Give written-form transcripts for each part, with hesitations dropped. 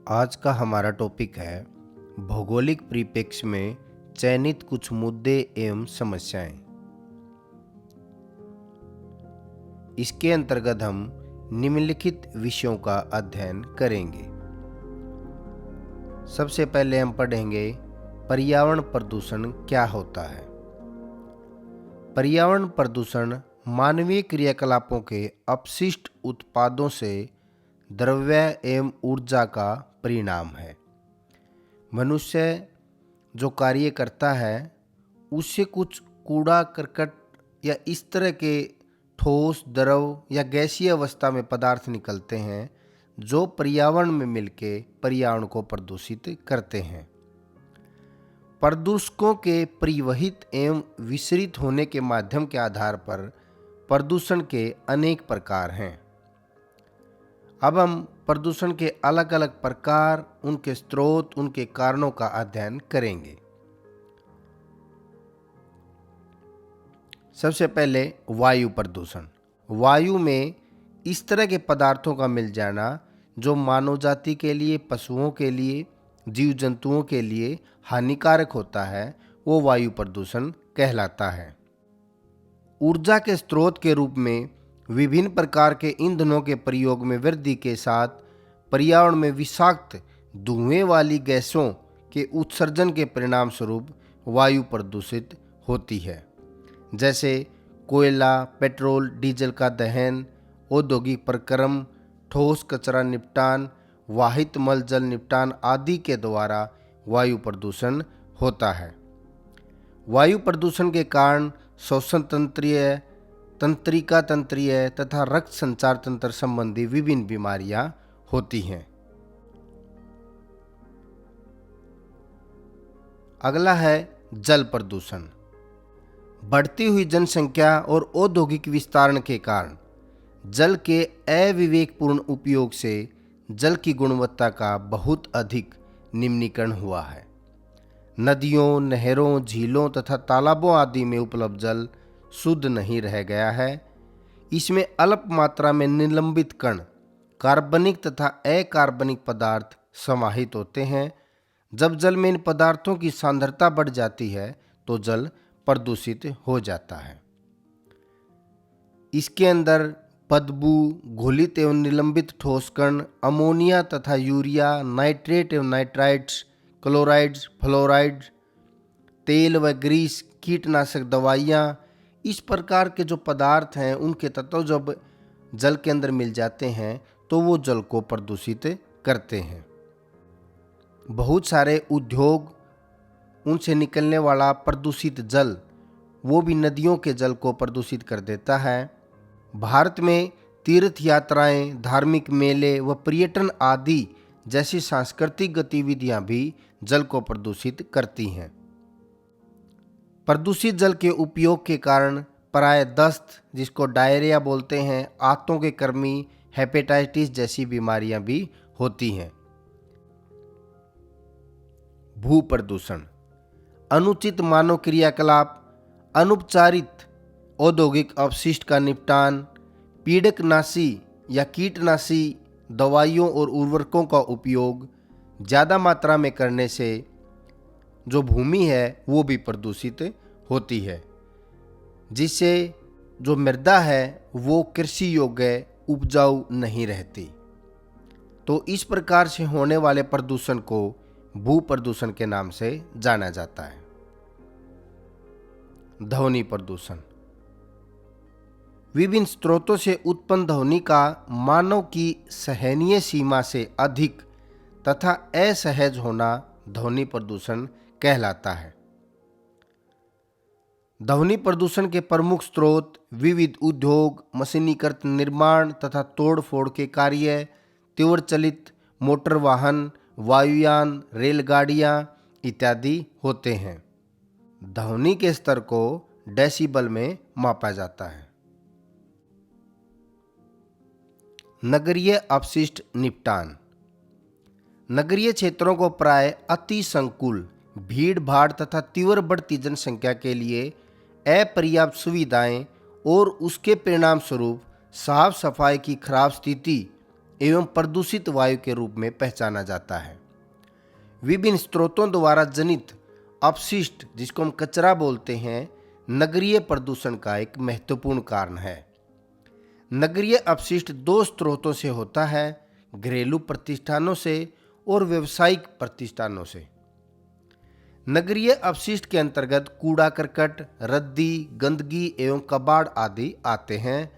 आज का हमारा टॉपिक है भौगोलिक परिप्रेक्ष्य में चयनित कुछ मुद्दे एवं समस्याएं। इसके अंतर्गत हम निम्नलिखित विषयों का अध्ययन करेंगे। सबसे पहले हम पढ़ेंगे पर्यावरण प्रदूषण क्या होता है। पर्यावरण प्रदूषण मानवीय क्रियाकलापों के अपशिष्ट उत्पादों से द्रव्य एवं ऊर्जा का परिणाम है। मनुष्य जो कार्य करता है उससे कुछ कूड़ा करकट या इस तरह के ठोस द्रव या गैसीय अवस्था में पदार्थ निकलते हैं जो पर्यावरण में मिलकर पर्यावरण को प्रदूषित करते हैं। प्रदूषकों के परिवहित एवं विसरित होने के माध्यम के आधार पर प्रदूषण के अनेक प्रकार हैं। अब हम प्रदूषण के अलग अलग प्रकार, उनके स्रोत, उनके कारणों का अध्ययन करेंगे। सबसे पहले वायु प्रदूषण। वायु में इस तरह के पदार्थों का मिल जाना जो मानव जाति के लिए, पशुओं के लिए, जीव जंतुओं के लिए हानिकारक होता है, वो वायु प्रदूषण कहलाता है। ऊर्जा के स्रोत के रूप में विभिन्न प्रकार के ईंधनों के प्रयोग में वृद्धि के साथ पर्यावरण में विषाक्त धुएं वाली गैसों के उत्सर्जन के परिणाम स्वरूप वायु प्रदूषित होती है, जैसे कोयला, पेट्रोल, डीजल का दहन, औद्योगिक प्रक्रम, ठोस कचरा निपटान, वाहित मल जल निपटान आदि के द्वारा वायु प्रदूषण होता है। वायु प्रदूषण के कारण श्वसन तंत्रीय, तंत्रिका तंत्रीय तथा रक्त संचार तंत्र संबंधी विभिन्न बीमारियां होती हैं। अगला है जल प्रदूषण। बढ़ती हुई जनसंख्या और औद्योगिक विस्तारण के कारण जल के अविवेकपूर्ण उपयोग से जल की गुणवत्ता का बहुत अधिक निम्नीकरण हुआ है। नदियों, नहरों, झीलों तथा तालाबों आदि में उपलब्ध जल शुद्ध नहीं रह गया है। इसमें अल्प मात्रा में निलंबित कण, कार्बनिक तथा अकार्बनिक पदार्थ समाहित होते हैं। जब जल में इन पदार्थों की सांद्रता बढ़ जाती है तो जल प्रदूषित हो जाता है। इसके अंदर बदबू, घुलित एवं निलंबित ठोस कण, अमोनिया तथा यूरिया, नाइट्रेट एवं नाइट्राइड्स, क्लोराइड्स, फ्लोराइड्स, तेल व ग्रीस, कीटनाशक दवाइयाँ, इस प्रकार के जो पदार्थ हैं उनके तत्व जब जल के अंदर मिल जाते हैं तो वो जल को प्रदूषित करते हैं। बहुत सारे उद्योग, उनसे निकलने वाला प्रदूषित जल वो भी नदियों के जल को प्रदूषित कर देता है। भारत में तीर्थ यात्राएं, धार्मिक मेले व पर्यटन आदि जैसी सांस्कृतिक गतिविधियां भी जल को प्रदूषित करती हैं। प्रदूषित जल के उपयोग के कारण प्राय दस्त, जिसको डायरिया बोलते हैं, आंतों के कृमि, हेपेटाइटिस जैसी बीमारियां भी होती हैं। भू प्रदूषण। अनुचित मानव क्रियाकलाप, अनुपचारित औद्योगिक अपशिष्ट का निपटान, पीड़कनाशी या कीटनाशी दवाइयों और उर्वरकों का उपयोग ज़्यादा मात्रा में करने से जो भूमि है वो भी प्रदूषित होती है, जिससे जो मृदा है वो कृषि योग्य, उपजाऊ नहीं रहती। तो इस प्रकार से होने वाले प्रदूषण को भू प्रदूषण के नाम से जाना जाता है। ध्वनि प्रदूषण। विभिन्न स्रोतों से उत्पन्न ध्वनि का मानव की सहनीय सीमा से अधिक तथा असहज होना ध्वनि प्रदूषण कहलाता है। ध्वनि प्रदूषण के प्रमुख स्रोत विविध उद्योग, मशीनीकृत निर्माण तथा तोड़फोड़ के कार्य, तीव्र चलित मोटर वाहन, वायुयान, रेलगाड़ियां इत्यादि होते हैं। ध्वनि के स्तर को डेसिबल में मापा जाता है। नगरीय अपशिष्ट निपटान। नगरीय क्षेत्रों को प्राय अति संकुल, भीड़ भाड़ तथा तीव्र बढ़ती जनसंख्या के लिए अपर्याप्त सुविधाएं और उसके परिणाम स्वरूप साफ सफाई की खराब स्थिति एवं प्रदूषित वायु के रूप में पहचाना जाता है। विभिन्न स्रोतों द्वारा जनित अपशिष्ट, जिसको हम कचरा बोलते हैं, नगरीय प्रदूषण का एक महत्वपूर्ण कारण है। नगरीय अपशिष्ट दो स्रोतों से होता है, घरेलू प्रतिष्ठानों से और व्यावसायिक प्रतिष्ठानों से। नगरीय अपशिष्ट के अंतर्गत कूड़ा करकट, रद्दी, गंदगी एवं कबाड़ आदि आते हैं।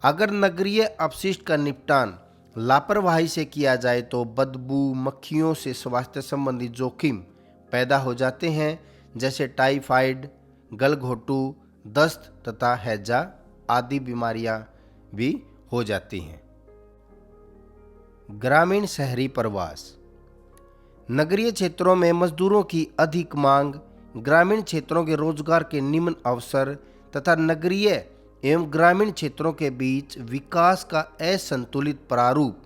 अगर नगरीय अपशिष्ट का निपटान लापरवाही से किया जाए तो बदबू, मक्खियों से स्वास्थ्य संबंधी जोखिम पैदा हो जाते हैं, जैसे टाइफाइड, गलघोटू, दस्त तथा हैजा आदि बीमारियां भी हो जाती हैं। ग्रामीण शहरी प्रवास। नगरीय क्षेत्रों में मजदूरों की अधिक मांग, ग्रामीण क्षेत्रों के रोजगार के निम्न अवसर तथा नगरीय एवं ग्रामीण क्षेत्रों के बीच विकास का असंतुलित प्रारूप,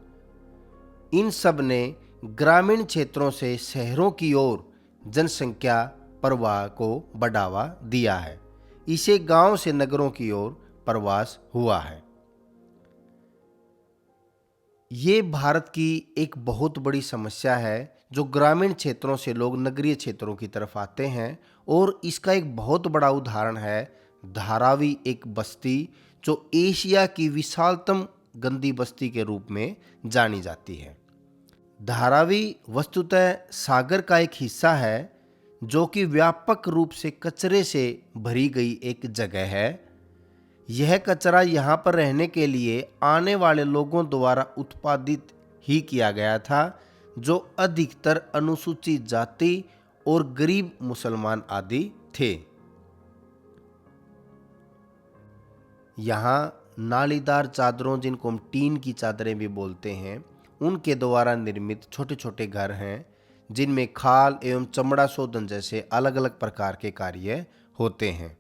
इन सब ने ग्रामीण क्षेत्रों से शहरों की ओर जनसंख्या प्रवाह को बढ़ावा दिया है। इसे गांव से नगरों की ओर प्रवास हुआ है। ये भारत की एक बहुत बड़ी समस्या है, जो ग्रामीण क्षेत्रों से लोग नगरीय क्षेत्रों की तरफ आते हैं। और इसका एक बहुत बड़ा उदाहरण है धारावी, एक बस्ती जो एशिया की विशालतम गंदी बस्ती के रूप में जानी जाती है। धारावी वस्तुतः सागर का एक हिस्सा है, जो कि व्यापक रूप से कचरे से भरी गई एक जगह है। यह कचरा यहाँ पर रहने के लिए आने वाले लोगों द्वारा उत्पादित ही किया गया था, जो अधिकतर अनुसूचित जाति और गरीब मुसलमान आदि थे। यहाँ नालीदार चादरों, जिनको हम टीन की चादरें भी बोलते हैं, उनके द्वारा निर्मित छोटे छोटे घर हैं, जिनमें खाल एवं चमड़ा शोधन जैसे अलग अलग प्रकार के कार्य होते हैं।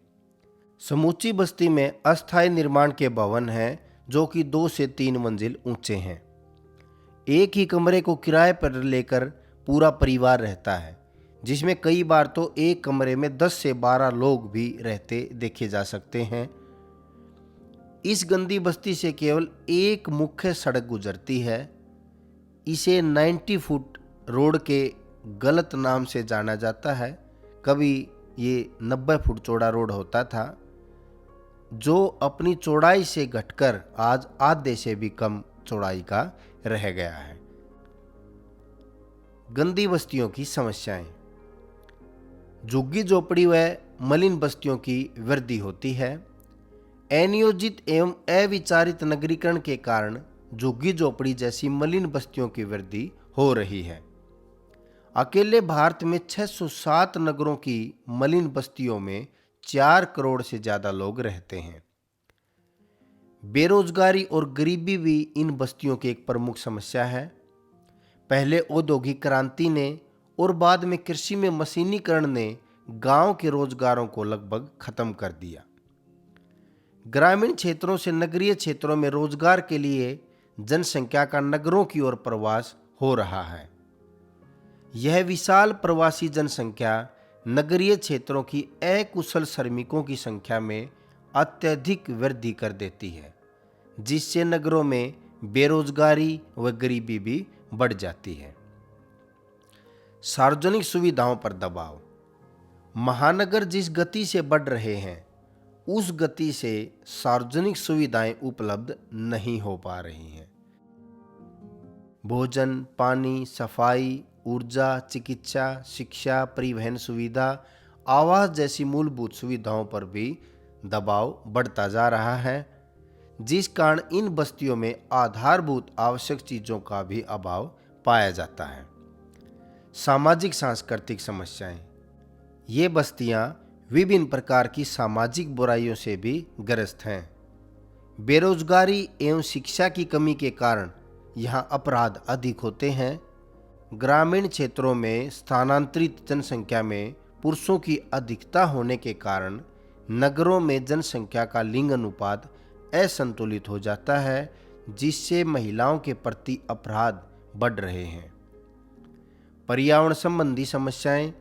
समूची बस्ती में अस्थायी निर्माण के भवन हैं, जो कि 2 से 3 मंजिल ऊंचे हैं। एक ही कमरे को किराए पर लेकर पूरा परिवार रहता है, जिसमें कई बार तो एक कमरे में 10 से 12 लोग भी रहते देखे जा सकते हैं। इस गंदी बस्ती से केवल एक मुख्य सड़क गुजरती है। इसे 90 फुट रोड के गलत नाम से जाना जाता है। कभी ये 90 फुट चौड़ा रोड होता था, जो अपनी चौड़ाई से घटकर आज आधे से भी कम चौड़ाई का रह गया है। गंदी बस्तियों की समस्याएं। झुग्गी झोपड़ी व मलिन बस्तियों की वृद्धि होती है। अनियोजित एवं अविचारित नगरीकरण के कारण झुग्गी झोपड़ी जैसी मलिन बस्तियों की वृद्धि हो रही है। अकेले भारत में 607 नगरों की मलिन बस्तियों में 4 करोड़ से ज्यादा लोग रहते हैं। बेरोजगारी और गरीबी भी इन बस्तियों की एक प्रमुख समस्या है। पहले औद्योगिक क्रांति ने और बाद में कृषि में मशीनीकरण ने गांव के रोजगारों को लगभग खत्म कर दिया। ग्रामीण क्षेत्रों से नगरीय क्षेत्रों में रोजगार के लिए जनसंख्या का नगरों की ओर प्रवास हो रहा है। यह विशाल प्रवासी जनसंख्या नगरीय क्षेत्रों की अकुशल श्रमिकों की संख्या में अत्यधिक वृद्धि कर देती है, जिससे नगरों में बेरोजगारी व गरीबी भी बढ़ जाती है। सार्वजनिक सुविधाओं पर दबाव। महानगर जिस गति से बढ़ रहे हैं, उस गति से सार्वजनिक सुविधाएं उपलब्ध नहीं हो पा रही हैं। भोजन, पानी, सफाई, ऊर्जा, चिकित्सा, शिक्षा, परिवहन सुविधा, आवास जैसी मूलभूत सुविधाओं पर भी दबाव बढ़ता जा रहा है, जिस कारण इन बस्तियों में आधारभूत आवश्यक चीजों का भी अभाव पाया जाता है। सामाजिक सांस्कृतिक समस्याएं। ये बस्तियां विभिन्न प्रकार की सामाजिक बुराइयों से भी ग्रस्त हैं। बेरोजगारी एवं शिक्षा की कमी के कारण यहाँ अपराध अधिक होते हैं। ग्रामीण क्षेत्रों में स्थानांतरित जनसंख्या में पुरुषों की अधिकता होने के कारण नगरों में जनसंख्या का लिंग अनुपात असंतुलित हो जाता है, जिससे महिलाओं के प्रति अपराध बढ़ रहे हैं। पर्यावरण संबंधी समस्याएं।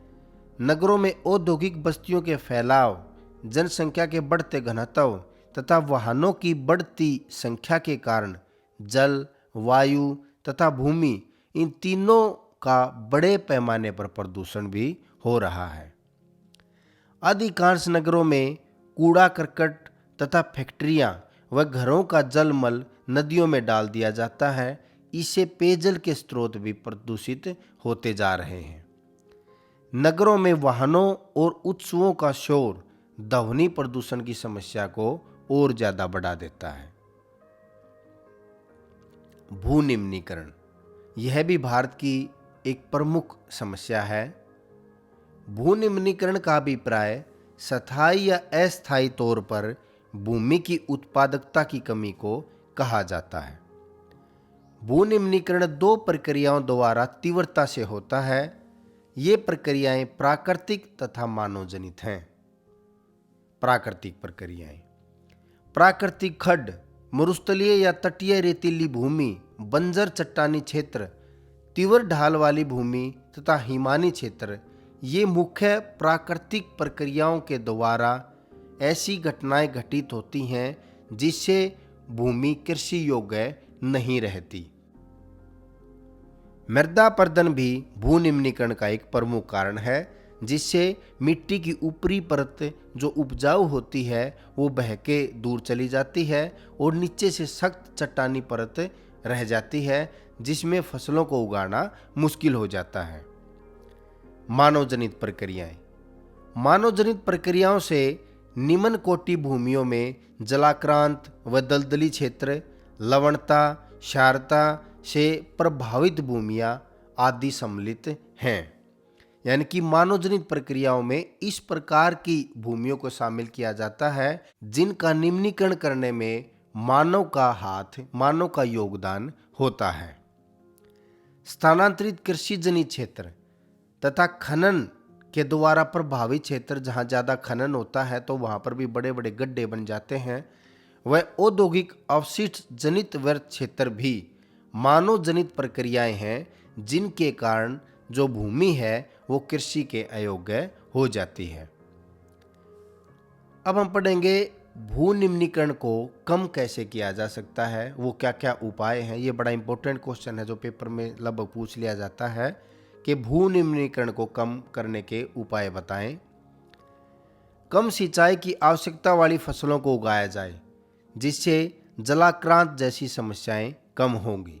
नगरों में औद्योगिक बस्तियों के फैलाव, जनसंख्या के बढ़ते घनत्व तथा वाहनों की बढ़ती संख्या के कारण जल, वायु तथा भूमि, इन तीनों का बड़े पैमाने पर प्रदूषण भी हो रहा है। अधिकांश नगरों में कूड़ा करकट तथा फैक्ट्रियां व घरों का जलमल नदियों में डाल दिया जाता है। इससे पेयजल के स्रोत भी प्रदूषित होते जा रहे हैं। नगरों में वाहनों और उत्सवों का शोर ध्वनि प्रदूषण की समस्या को और ज्यादा बढ़ा देता है। भूनिम्नीकरण, यह भी भारत की एक प्रमुख समस्या है। भूनिम्नीकरण का अभिप्राय स्थायी या अस्थायी तौर पर भूमि की उत्पादकता की कमी को कहा जाता है। भूनिम्नीकरण दो प्रक्रियाओं द्वारा तीव्रता से होता है। ये प्रक्रियाएं प्राकृतिक तथा मानवजनित हैं। प्राकृतिक प्रक्रियाएं, प्राकृतिक खड्ड, मरुस्थलीय या तटीय रेतीली भूमि, बंजर चट्टानी क्षेत्र, तीव्र ढाल वाली भूमि तथा हिमानी क्षेत्र, ये मुख्य प्राकृतिक प्रक्रियाओं के द्वारा ऐसी घटनाएं घटित होती हैं जिससे भूमि कृषि योग्य नहीं रहती। मृदा अपरदन भी भूनिम्नीकरण का एक प्रमुख कारण है, जिससे मिट्टी की ऊपरी परत जो उपजाऊ होती है वो बह के दूर चली जाती है और नीचे से सख्त चट्टानी परत रह जाती है, जिसमें फसलों को उगाना मुश्किल हो जाता है। मानवजनित प्रक्रियाएं, मानवजनित प्रक्रियाओं से निम्न कोटि भूमियों में जलाक्रांत व दलदली क्षेत्र, लवणता, क्षारता से प्रभावित भूमियां आदि सम्मिलित हैं। यानी कि मानवजनित प्रक्रियाओं में इस प्रकार की भूमियों को शामिल किया जाता है जिनका निम्नीकरण करने में मानव का हाथ, मानव का योगदान होता है। स्थानांतरित कृषि जनित क्षेत्र तथा खनन के द्वारा प्रभावित क्षेत्र, जहाँ ज़्यादा खनन होता है तो वहाँ पर भी बड़े बड़े गड्ढे बन जाते हैं। वह औद्योगिक अवशिष्ट जनित व्यर्थ क्षेत्र भी मानव जनित प्रक्रियाएं हैं जिनके कारण जो भूमि है वो कृषि के अयोग्य हो जाती है। अब हम पढ़ेंगे भूनिम्नीकरण को कम कैसे किया जा सकता है, वो क्या क्या उपाय हैं। ये बड़ा इंपॉर्टेंट क्वेश्चन है जो पेपर में लगभग पूछ लिया जाता है कि भूनिम्नीकरण को कम करने के उपाय बताएं। कम सिंचाई की आवश्यकता वाली फसलों को उगाया जाए जिससे जलाक्रांत जैसी समस्याएं कम होंगी।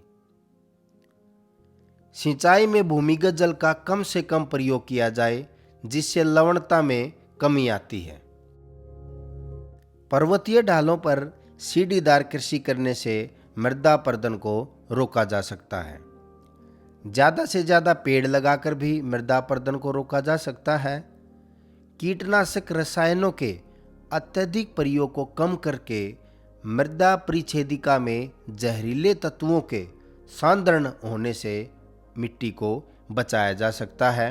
सिंचाई में भूमिगत जल का कम से कम प्रयोग किया जाए जिससे लवणता में कमी आती है। पर्वतीय ढालों पर सीढ़ीदार कृषि करने से मृदा अपरदन को रोका जा सकता है। ज़्यादा से ज़्यादा पेड़ लगाकर भी मृदा अपरदन को रोका जा सकता है। कीटनाशक रसायनों के अत्यधिक प्रयोग को कम करके मृदा परिच्छेदिका में जहरीले तत्वों के सांद्रण होने से मिट्टी को बचाया जा सकता है।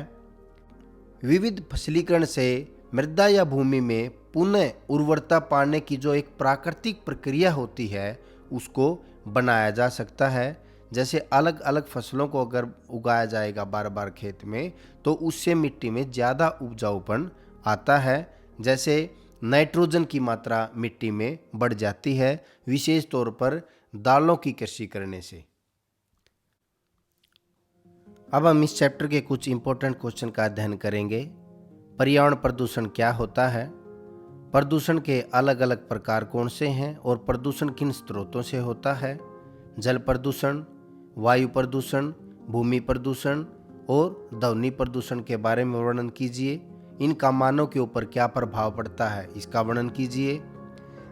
विविध फसलीकरण से मृदा या भूमि में पुनः उर्वरता पाने की जो एक प्राकृतिक प्रक्रिया होती है उसको बनाया जा सकता है। जैसे अलग अलग फसलों को अगर उगाया जाएगा बार बार खेत में तो उससे मिट्टी में ज़्यादा उपजाऊपन आता है। जैसे नाइट्रोजन की मात्रा मिट्टी में बढ़ जाती है, विशेष तौर पर दालों की कृषि करने से। अब हम इस चैप्टर के कुछ इंपॉर्टेंट क्वेश्चन का अध्ययन करेंगे। पर्यावरण प्रदूषण क्या होता है, प्रदूषण के अलग अलग प्रकार कौन से हैं और प्रदूषण किन स्रोतों से होता है, जल प्रदूषण, वायु प्रदूषण, भूमि प्रदूषण और ध्वनि प्रदूषण के बारे में वर्णन कीजिए। इनका मानव के ऊपर क्या प्रभाव पड़ता है इसका वर्णन कीजिए।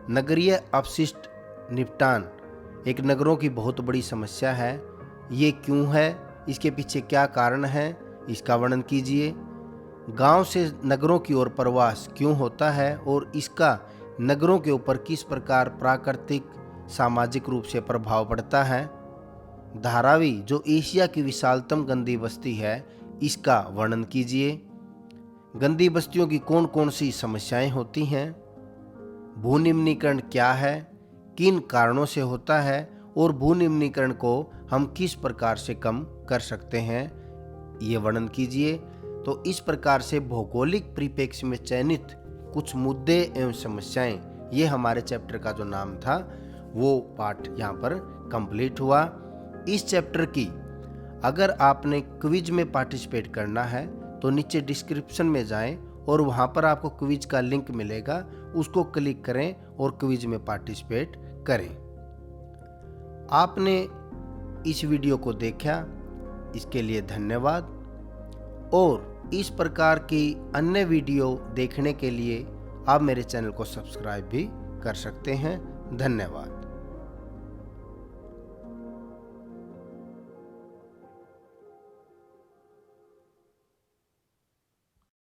नगरीय अपशिष्ट निपटान एक नगरों की बहुत बड़ी समस्या है, ये क्यों है, इसके पीछे क्या कारण है, इसका वर्णन कीजिए। गांव से नगरों की ओर प्रवास क्यों होता है और इसका नगरों के ऊपर किस प्रकार प्राकृतिक सामाजिक रूप से प्रभाव पड़ता है। धारावी जो एशिया की विशालतम गंदी बस्ती है इसका वर्णन कीजिए। गंदी बस्तियों की कौन कौन सी समस्याएं होती हैं। भूनिम्नीकरण क्या है, किन कारणों से होता है और भूनिम्नीकरण को हम किस प्रकार से कम कर सकते हैं, ये वर्णन कीजिए। तो इस प्रकार से भौगोलिक परिप्रेक्ष्य में चयनित कुछ मुद्दे एवं समस्याएं, ये हमारे चैप्टर का जो नाम था वो पाठ यहाँ पर कंप्लीट हुआ। इस चैप्टर की अगर आपने क्विज में पार्टिसिपेट करना है तो नीचे डिस्क्रिप्शन में जाएं और वहां पर आपको क्विज का लिंक मिलेगा, उसको क्लिक करें और क्विज में पार्टिसिपेट करें। आपने इस वीडियो को देखा, इसके लिए धन्यवाद। और इस प्रकार की अन्य वीडियो देखने के लिए आप मेरे चैनल को सब्सक्राइब भी कर सकते हैं। धन्यवाद।